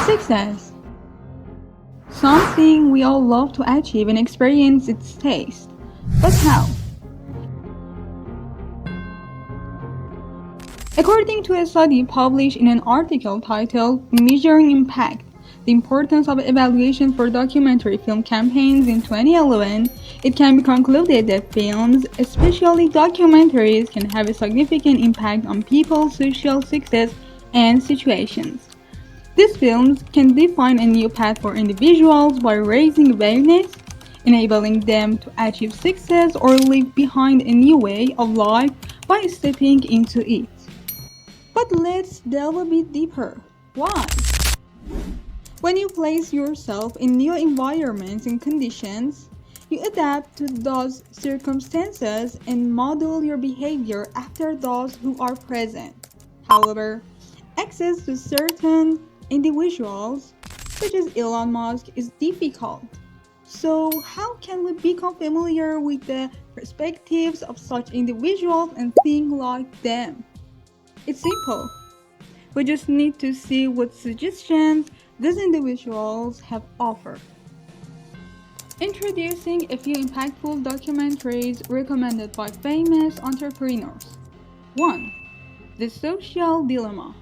Success. Something we all love to achieve and experience its taste. But how? According to a study published in an article titled Measuring Impact, the importance of evaluation for documentary film campaigns in 2011, it can be concluded that films, especially documentaries, can have a significant impact on people's social success and situations. These films can define a new path for individuals by raising awareness, enabling them to achieve success or leave behind a new way of life by stepping into it. But let's delve a bit deeper. Why? When you place yourself in new environments and conditions, you adapt to those circumstances and model your behavior after those who are present. However, access to certain individuals, such as Elon Musk, is difficult. So, how can we become familiar with the perspectives of such individuals and think like them? It's simple. We just need to see what suggestions these individuals have offered. Introducing a few impactful documentaries recommended by famous entrepreneurs. 1. The Social Dilemma.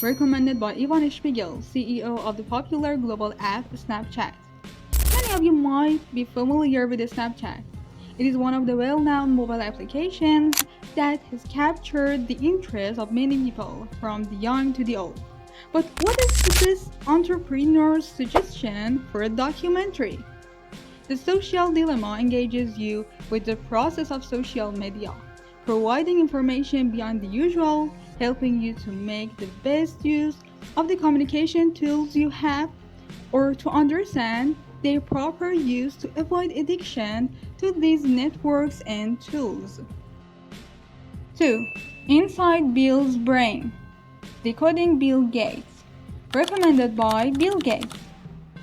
Recommended by Spiegel, CEO of the popular global app Snapchat. Many of you might be familiar with Snapchat. It is one of the well-known mobile applications that has captured the interest of many people, from the young to the old. But what is this entrepreneur's suggestion for a documentary? The Social Dilemma engages you with the process of social media, providing information beyond the usual, helping you to make the best use of the communication tools you have, or to understand their proper use to avoid addiction to these networks and tools. 2. Inside Bill's Brain. Decoding Bill Gates. Recommended by Bill Gates.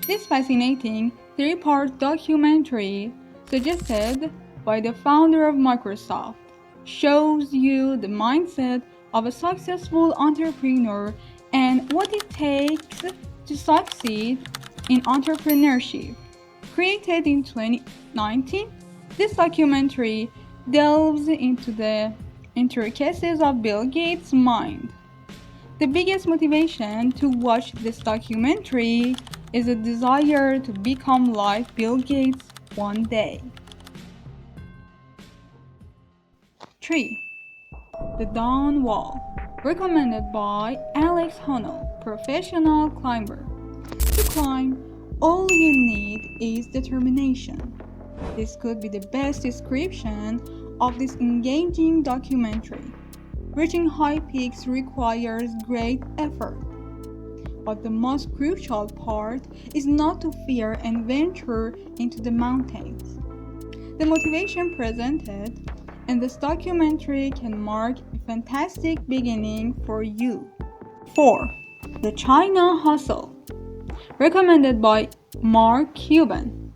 This fascinating 3-part documentary, suggested by the founder of Microsoft, shows you the mindset of a successful entrepreneur and what it takes to succeed in entrepreneurship. Created in 2019, this documentary delves into the intricacies of Bill Gates' mind. The biggest motivation to watch this documentary is a desire to become like Bill Gates one day. 3. The Dawn Wall. Recommended by Alex Honnold, professional climber. To climb, all you need is determination. This could be the best description of this engaging documentary. Reaching high peaks requires great effort. But the most crucial part is not to fear and venture into the mountains. The motivation presented in this documentary can mark a fantastic beginning for you. 4. The China Hustle. Recommended by Mark Cuban.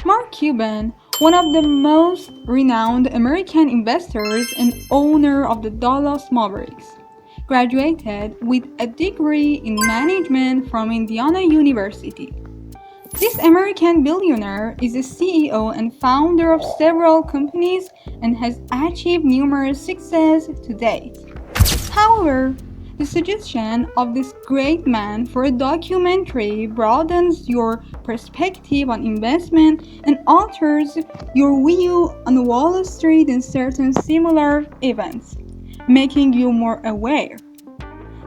Mark Cuban, one of the most renowned American investors and owner of the Dallas Mavericks, graduated with a degree in management from Indiana University. This American billionaire is a CEO and founder of several companies and has achieved numerous successes to date. However, the suggestion of this great man for a documentary broadens your perspective on investment and alters your view on Wall Street and certain similar events, making you more aware.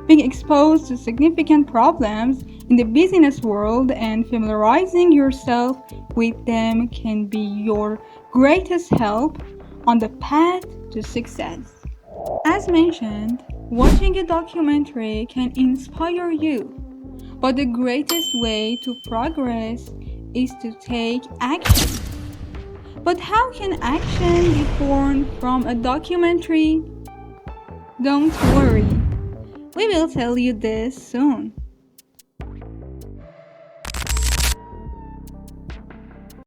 Being exposed to significant problems in the business world and familiarizing yourself with them can be your greatest help on the path to success. As mentioned, watching a documentary can inspire you, but the greatest way to progress is to take action. But how can action be born from a documentary? Don't worry, we will tell you this soon.